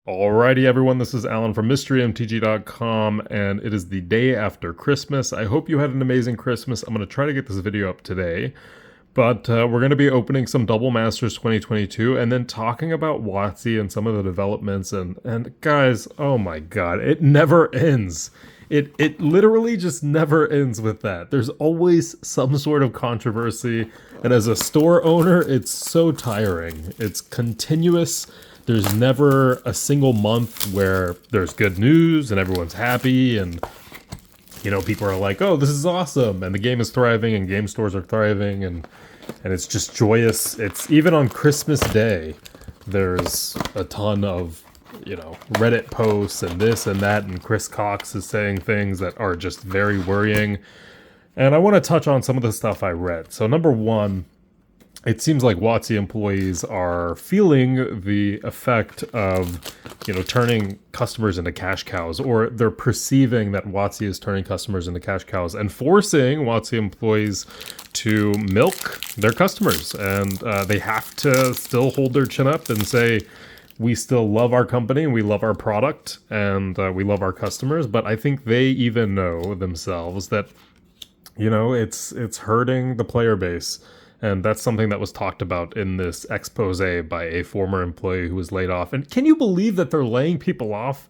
Alrighty, everyone, this is Alan from MysteryMTG.com, and it is the day after Christmas. I hope you had an amazing Christmas. I'm going to try to get this video up today, but we're going to be opening some Double Masters 2022 and then talking about WotC and some of the developments. And guys, oh my god, it never ends. It literally just never ends with that. There's always some sort of controversy, and as a store owner, it's so tiring. It's continuous. There's never a single month where there's good news and everyone's happy and, you know, people are like, oh, this is awesome, and the game is thriving and game stores are thriving and it's just joyous. It's even on Christmas Day, there's a ton of, you know, Reddit posts and this and that, and Chris Cox is saying things that are just very worrying. And I want to touch on some of the stuff I read. So number one, it seems like WotC employees are feeling the effect of, you know, turning customers into cash cows, or they're perceiving that WotC is turning customers into cash cows and forcing WotC employees to milk their customers. And they have to still hold their chin up and say, we still love our company and we love our product and we love our customers. But I think they even know themselves that, you know, it's hurting the player base. And that's something that was talked about in this expose by a former employee who was laid off. And can you believe that they're laying people off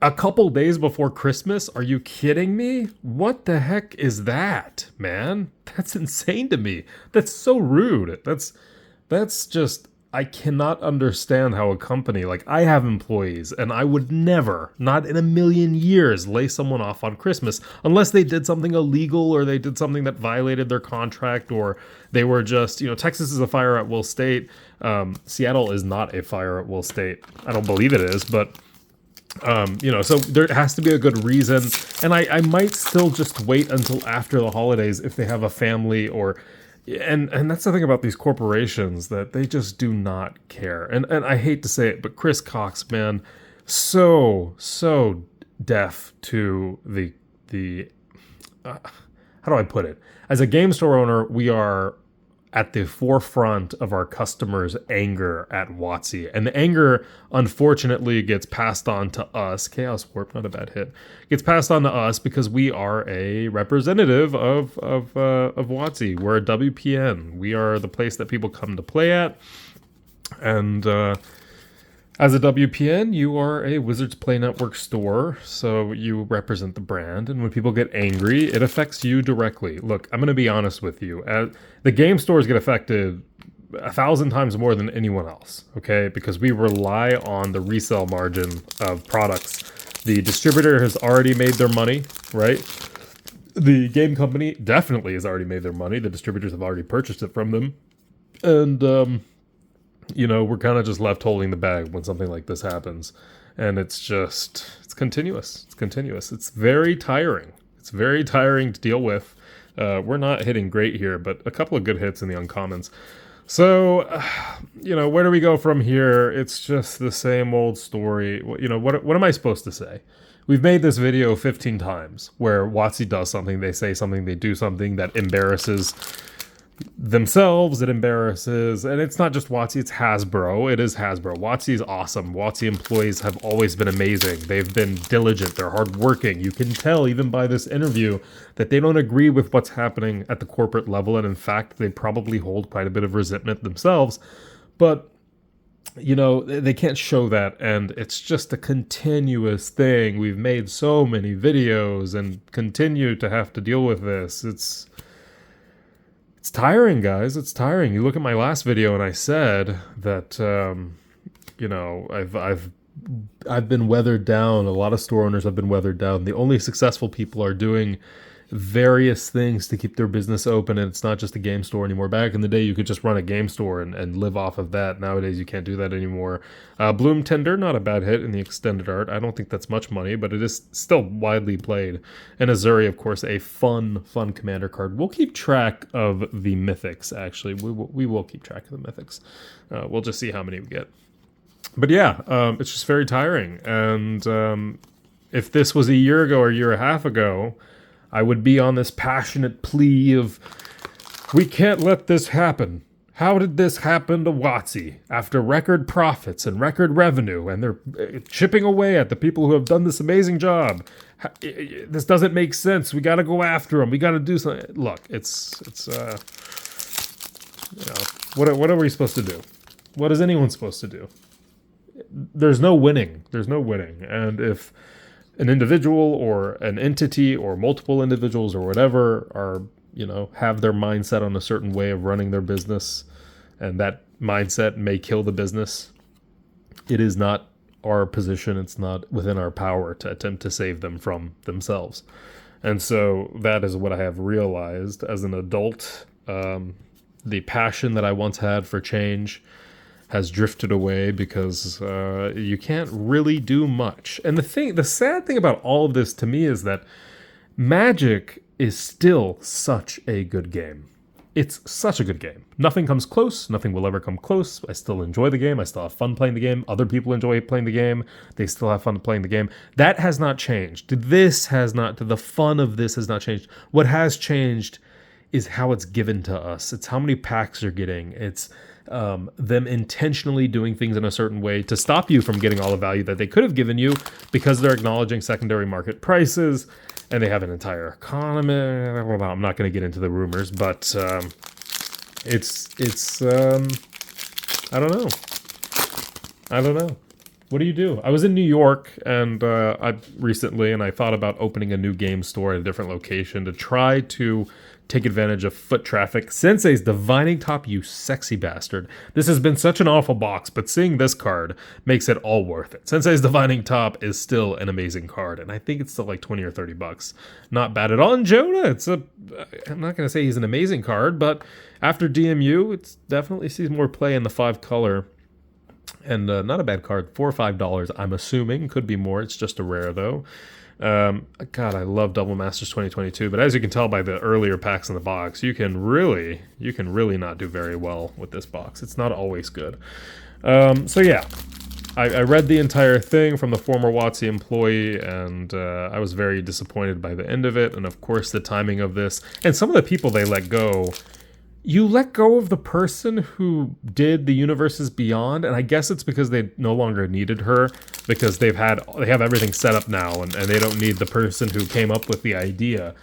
a couple days before Christmas? Are you kidding me? What the heck is that, man? That's insane to me. That's so rude. That's just, I cannot understand how a company, like, I have employees and I would never, not in a million years, lay someone off on Christmas unless they did something illegal or they did something that violated their contract, or they were just, you know, Texas is a fire at will state. Seattle is not a fire at will state. I don't believe it is, but you know, so there has to be a good reason. And I might still just wait until after the holidays if they have a family, or and that's the thing about these corporations, that they just do not care. And I hate to say it, but Chris Cox, man, so deaf to the how do I put it? As a game store owner, we are at the forefront of our customers' anger at WotC. And the anger, unfortunately, gets passed on to us. Chaos Warp, not a bad hit. Gets passed on to us because we are a representative of WotC. We're a WPN. We are the place that people come to play at. And as a WPN, you are a Wizards Play Network store, so you represent the brand, and when people get angry, it affects you directly. Look, I'm going to be honest with you. The game stores get affected 1,000 times more than anyone else, okay? Because we rely on the resale margin of products. The distributor has already made their money, right? The game company definitely has already made their money. The distributors have already purchased it from them. And, you know, we're kind of just left holding the bag when something like this happens. And it's continuous. It's continuous. It's very tiring. It's very tiring to deal with. We're not hitting great here, but a couple of good hits in the uncommons. So, you know, where do we go from here? It's just the same old story. You know, what am I supposed to say? We've made this video 15 times where WotC does something, they say something, they do something that embarrasses themselves, it embarrasses, and it's not just WotC, it's Hasbro. It is Hasbro. WotC is awesome. WotC employees have always been amazing. They've been diligent, they're hardworking. You can tell even by this interview that they don't agree with what's happening at the corporate level, and in fact, they probably hold quite a bit of resentment themselves. But you know, they can't show that, and it's just a continuous thing. We've made so many videos and continue to have to deal with this. It's tiring, guys. It's tiring. You look at my last video, and I said that, you know, I've been weathered down. A lot of store owners have been weathered down. The only successful people are doing various things to keep their business open, and it's not just a game store anymore. Back in the day, you could just run a game store and live off of that. Nowadays, you can't do that anymore. Bloom Tender, not a bad hit in the extended art. I don't think that's much money, but it is still widely played. And Azuri, of course, a fun commander card. We'll keep track of the mythics, actually. We will keep track of the mythics. We'll just see how many we get. But yeah, it's just very tiring. And if this was a year ago or a year and a half ago, I would be on this passionate plea of, we can't let this happen. How did this happen to WotC after record profits and record revenue, and they're chipping away at the people who have done this amazing job? This doesn't make sense. We got to go after them. We got to do something. Look, it's what are we supposed to do? What is anyone supposed to do? There's no winning. There's no winning. And if an individual or an entity or multiple individuals or whatever are, have their mindset on a certain way of running their business, and that mindset may kill the business, it is not our position. It's not within our power to attempt to save them from themselves. And so that is what I have realized as an adult. The passion that I once had for change has drifted away because you can't really do much. And the sad thing about all of this to me is that Magic is still such a good game. It's such a good game. Nothing comes close. Nothing will ever come close. I still enjoy the game. I still have fun playing the game. Other people enjoy playing the game. They still have fun playing the game. That has not changed. The fun of this has not changed. What has changed is how it's given to us. It's how many packs you're getting. It's them intentionally doing things in a certain way to stop you from getting all the value that they could have given you because they're acknowledging secondary market prices and they have an entire economy. I'm not going to get into the rumors, but it's I don't know. What do you do? I was in New York and I thought about opening a new game store at a different location to try to take advantage of foot traffic. Sensei's Divining Top, you sexy bastard. This has been such an awful box, but seeing this card makes it all worth it. Sensei's Divining Top is still an amazing card, and I think it's still like 20 or 30 bucks. Not bad at all. And Jonah, I'm not going to say he's an amazing card, but after DMU, it definitely sees more play in the 5 color. And not a bad card. $4 or $5, I'm assuming. Could be more. It's just a rare, though. God, I love Double Masters 2022, but as you can tell by the earlier packs in the box, you can really not do very well with this box. It's not always good. So yeah, I read the entire thing from the former WotC employee, and I was very disappointed by the end of it, and of course the timing of this, and some of the people they let go. You let go of the person who did the Universes Beyond, and I guess it's because they no longer needed her, because they have everything set up now, and they don't need the person who came up with the idea.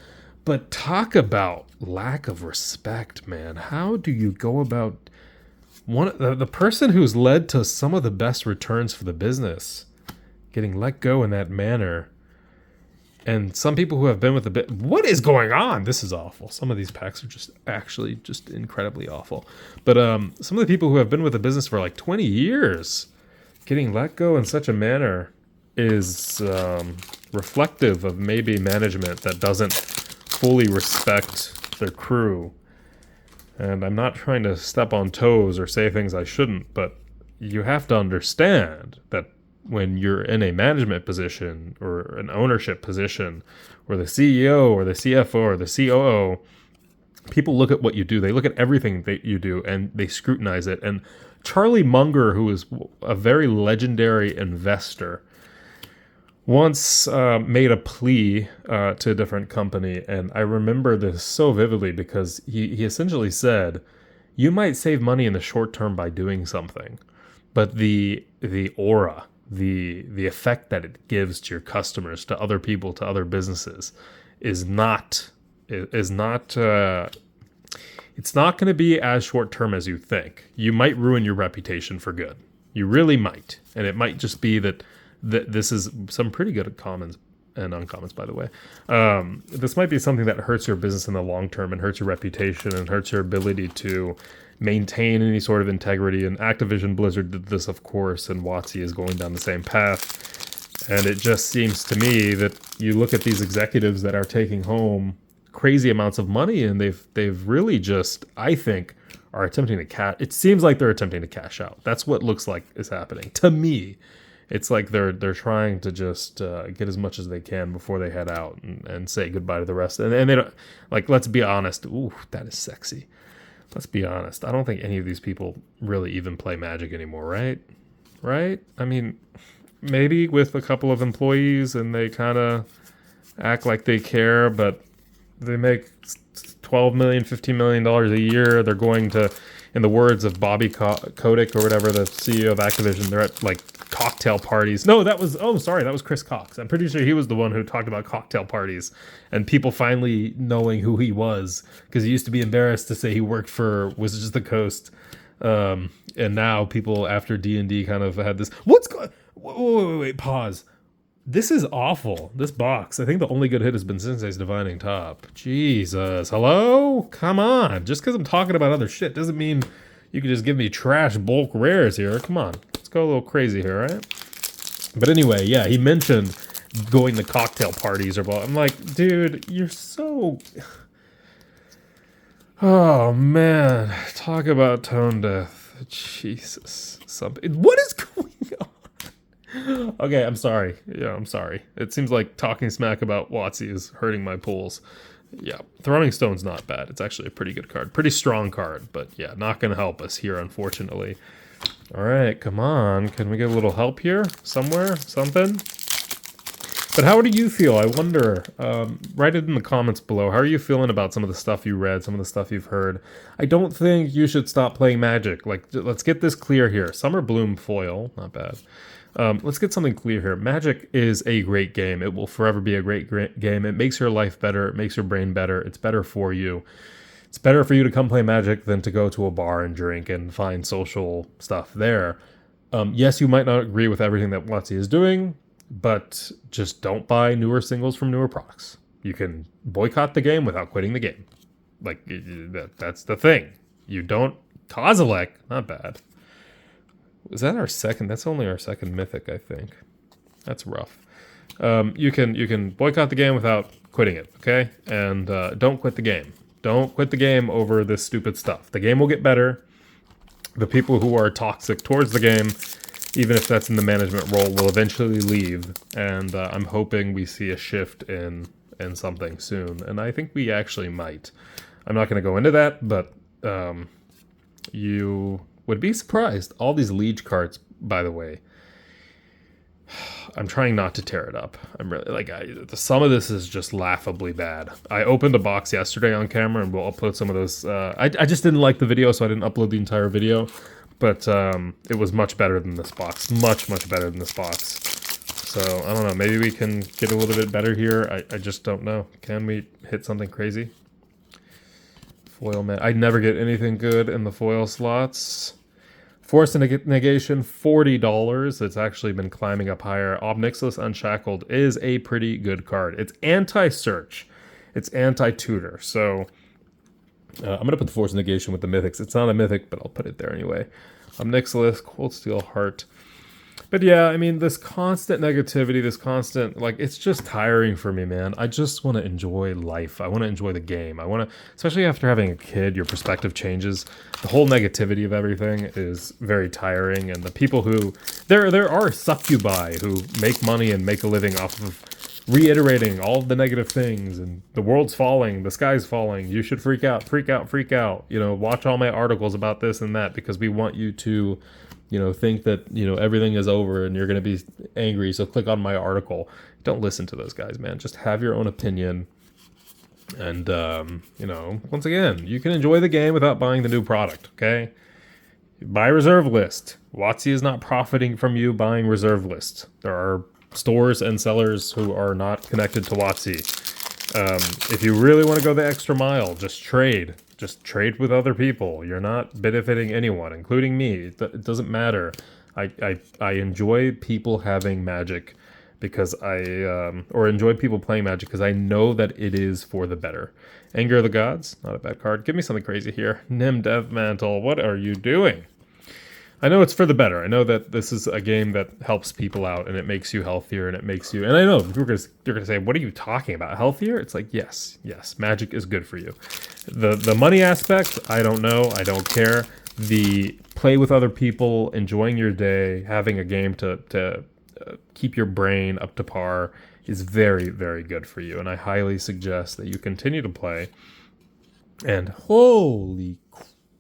But talk about lack of respect, man. How do you go about the person who's led to some of the best returns for the business getting let go in that manner? And some people who have been with the bit, what is going on? This is awful. Some of these packs are just incredibly awful. But some of the people who have been with the business for like 20 years, getting let go in such a manner is reflective of maybe management that doesn't fully respect their crew. And I'm not trying to step on toes or say things I shouldn't, but you have to understand that when you're in a management position or an ownership position, or the CEO or the CFO or the COO, people look at what you do. They look at everything that you do and they scrutinize it. And Charlie Munger, who is a very legendary investor, once made a plea to a different company. And I remember this so vividly because he essentially said, you might save money in the short term by doing something, but the aura, the effect that it gives to your customers, to other people, to other businesses it's not going to be as short term as you think. You might ruin your reputation for good. You really might. And it might just be that this is some pretty good commons and uncommons, by the way. This might be something that hurts your business in the long term and hurts your reputation and hurts your ability to maintain any sort of integrity. And Activision Blizzard did this, of course, and WotC is going down the same path. And it just seems to me that you look at these executives that are taking home crazy amounts of money, and they've really just, I think, are attempting to cash. It seems like they're attempting to cash out. That's what looks like is happening to me. It's like they're trying to just get as much as they can before they head out and say goodbye to the rest. And they don't, like, let's be honest. Ooh, that is sexy. Let's be honest. I don't think any of these people really even play Magic anymore, right? Right? I mean, maybe with a couple of employees and they kind of act like they care, but they make $12 million, $15 million a year. They're going to in the words of Bobby Kotick or whatever, the CEO of Activision, they're at like cocktail parties. No, that was, oh, sorry, that was Chris Cox. I'm pretty sure he was the one who talked about cocktail parties and people finally knowing who he was, because he used to be embarrassed to say he worked for Wizards of the Coast. And now people after D&D kind of had this, what's going, wait, pause. This is awful. This box. I think the only good hit has been Sensei's Divining Top. Jesus. Hello? Come on. Just because I'm talking about other shit doesn't mean you can just give me trash bulk rares here. Come on. Let's go a little crazy here, right? But anyway, yeah, he mentioned going to cocktail parties or blah. I'm like, dude, you're so... Oh, man. Talk about tone deaf. Jesus. What is going on? Okay, I'm sorry. Yeah, I'm sorry. It seems like talking smack about WotC is hurting my pulls. Yeah, Throwing Stone's not bad. It's actually a pretty good card. Pretty strong card, but yeah, not going to help us here, unfortunately. All right, come on. Can we get a little help here? Somewhere? Something? But how do you feel? I wonder. Write it in the comments below. How are you feeling about some of the stuff you read, some of the stuff you've heard? I don't think you should stop playing Magic. Like, let's get this clear here. Summer Bloom foil, not bad. Let's get something clear here. Magic is a great game. It will forever be a great game. It makes your life better. It makes your brain better. It's better for you. It's better for you to come play Magic than to go to a bar and drink and find social stuff there. Yes, you might not agree with everything that WotC is doing, but just don't buy newer singles from newer products. You can boycott the game without quitting the game. Like, that's the thing. You don't... Kozilek, not bad. Is that our second? That's only our second mythic, I think. That's rough. You can boycott the game without quitting it, okay? And don't quit the game. Don't quit the game over this stupid stuff. The game will get better. The people who are toxic towards the game, even if that's in the management role, will eventually leave. And I'm hoping we see a shift in something soon. And I think we actually might. I'm not going to go into that, but you... would be surprised. All these Liege cards, by the way. I'm trying not to tear it up. I'm really like, some of this is just laughably bad. I opened a box yesterday on camera, and we'll upload some of those. I just didn't like the video, so I didn't upload the entire video. But it was much better than this box. Much better than this box. So I don't know. Maybe we can get a little bit better here. I just don't know. Can we hit something crazy? Foil man. I never get anything good in the foil slots. Force Negation, $40. It's actually been climbing up higher. Obnixilis Unshackled is a pretty good card. It's anti-search. It's anti-tutor. So I'm going to put the Force Negation with the mythics. It's not a mythic, but I'll put it there anyway. Obnixilis, Cold Steel Heart. But yeah, I mean, this constant negativity, this constant, like, it's just tiring for me, man. I just want to enjoy life. I want to enjoy the game. I want to, especially after having a kid, your perspective changes. The whole negativity of everything is very tiring. And the people who, there are succubi who make money and make a living off of reiterating all of the negative things. And the world's falling, the sky's falling. You should freak out, freak out, freak out. You know, watch all my articles about this and that, because we want you to... think that, everything is over and you're going to be angry, so click on my article. Don't listen to those guys, man. Just have your own opinion. And, once again, you can enjoy the game without buying the new product, okay? Buy Reserve List. WotC is not profiting from you buying Reserve List. There are stores and sellers who are not connected to WotC. If you really want to go the extra mile, just trade. Just trade with other people. You're not benefiting anyone, including me. It doesn't matter. I enjoy people having Magic because or enjoy people playing Magic because I know that it is for the better. Anger of the Gods, not a bad card. Give me something crazy here. Nim Deathmantle, what are you doing? I know it's for the better. I know that this is a game that helps people out and it makes you healthier and it makes you... And I know you're gonna say, what are you talking about? Healthier? It's like, yes, Magic is good for you. The money aspect, I don't know. I don't care. The play with other people, enjoying your day, having a game to keep your brain up to par is very, very good for you. And I highly suggest that you continue to play. And holy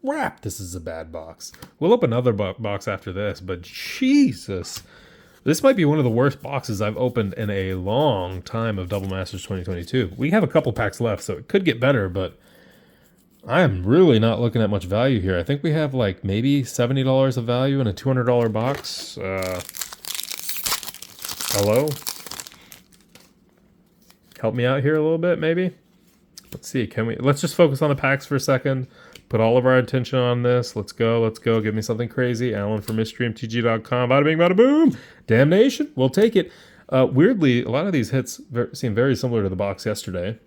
crap, this is a bad box. We'll open another box after this, but Jesus. This might be one of the worst boxes I've opened in a long time of Double Masters 2022. We have a couple packs left, so it could get better, but I am really not looking at much value here. I think we have like maybe $70 of value in a $200 box. Hello? Help me out here a little bit, maybe? Let's see, let's just focus on the packs for a second. Put all of our attention on this. Let's go, let's go. Give me something crazy. Alan from MysteryMTG.com. Bada bing, bada boom. Damnation, we'll take it. Weirdly, a lot of these hits seem very similar to the box yesterday.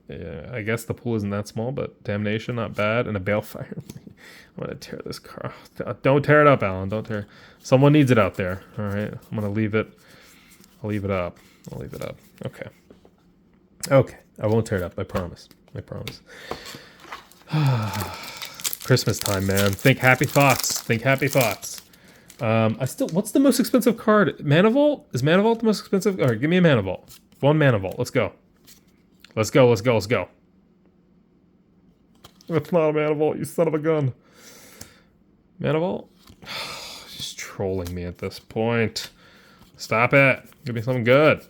Yeah, I guess the pool isn't that small, but Damnation, not bad. And a Balefire. I'm going to tear this car. Don't tear it up, Alan. Don't tear it. Someone needs it out there. All right. I'm going to leave it. I'll leave it up. I'll leave it up. Okay. Okay. I won't tear it up. I promise. I promise. Christmas time, man. Think happy thoughts. Think happy thoughts. What's the most expensive card? Mana Vault? Is Mana Vault the most expensive? All right, give me a Mana Vault. One Mana Vault. Let's go. Let's go, let's go, let's go. That's not a Mana Vault, you son of a gun. Mana Vault? She's trolling me at this point. Stop it. Give me something good.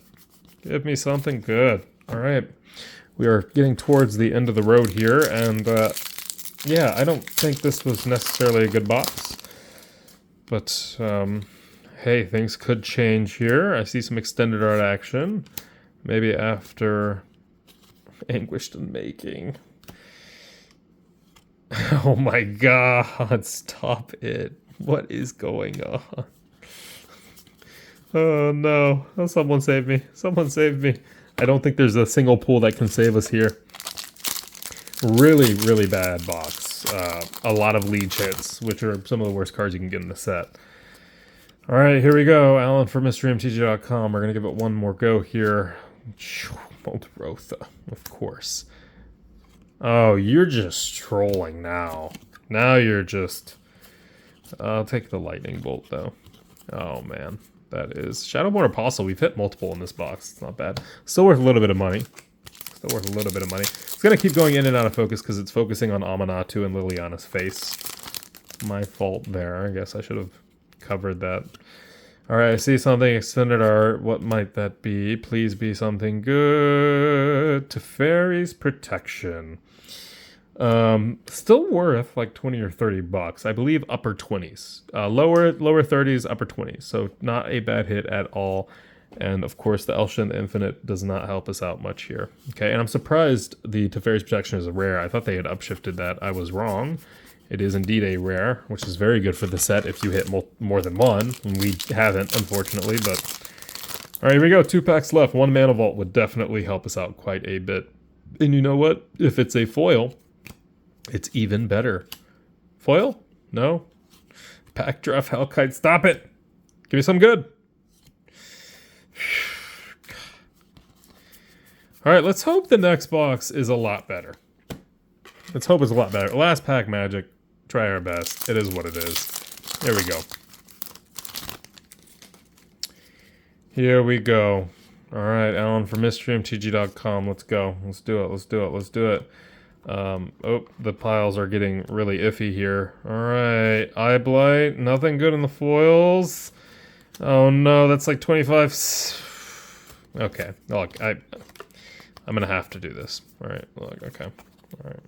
Give me something good. Alright. We are getting towards the end of the road here, and yeah, I don't think this was necessarily a good box. But, hey, things could change here. I see some extended art action. Maybe after Anguished in Making. Oh my god, stop it. What is going on? Oh no. Oh, someone save me. Someone save me. I don't think there's a single pool that can save us here. Really, really bad box. A lot of leech hits, which are some of the worst cards you can get in the set. Alright, here we go. Alan for MysteryMTG.com. We're going to give it one more go here. Rotha, of course. Oh, you're just trolling now. Now you're just... I'll take the lightning bolt, though. Oh, man. That is... Shadowborn Apostle. We've hit multiple in this box. It's not bad. Still worth a little bit of money. Still worth a little bit of money. It's going to keep going in and out of focus because it's focusing on Amanatu and Liliana's face. My fault there. I guess I should have covered that. Alright, I see something extended art. What might that be? Please be something good. Teferi's Protection. Still worth like 20 or 30 bucks. I believe upper 20s. Lower 30s, upper 20s. So not a bad hit at all. And of course, the Elshin Infinite does not help us out much here. Okay, and I'm surprised the Teferi's Protection is a rare. I thought they had upshifted that. I was wrong. It is indeed a rare, which is very good for the set if you hit more than one. And we haven't, unfortunately, but... Alright, here we go. 2 packs left. 1 Mana Vault would definitely help us out quite a bit. And you know what? If it's a foil, it's even better. Foil? No? Pack Draft Hellkite. Stop it! Give me some good. Alright, let's hope the next box is a lot better. Let's hope it's a lot better. Last pack magic. Try our best. It is what it is. There we go. Here we go. Alright, Alan from MysteryMTG.com. Let's go. Let's do it. Let's do it. Let's do it. Oh, the piles are getting really iffy here. Alright. Eye Blight. Nothing good in the foils. Oh no, that's like 25. Okay. Look, I'm gonna have to do this. Alright, look, okay. Alright.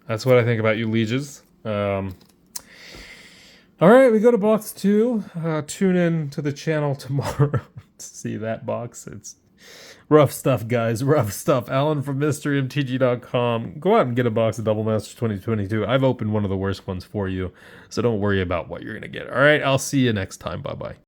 That's what I think about you lieges. Alright, we go to box 2. Tune in to the channel tomorrow to see that box. It's rough stuff, guys. Rough stuff. Alan from MysteryMTG.com. Go out and get a box of Double Masters 2022. I've opened one of the worst ones for you, so don't worry about what you're going to get. Alright, I'll see you next time. Bye-bye.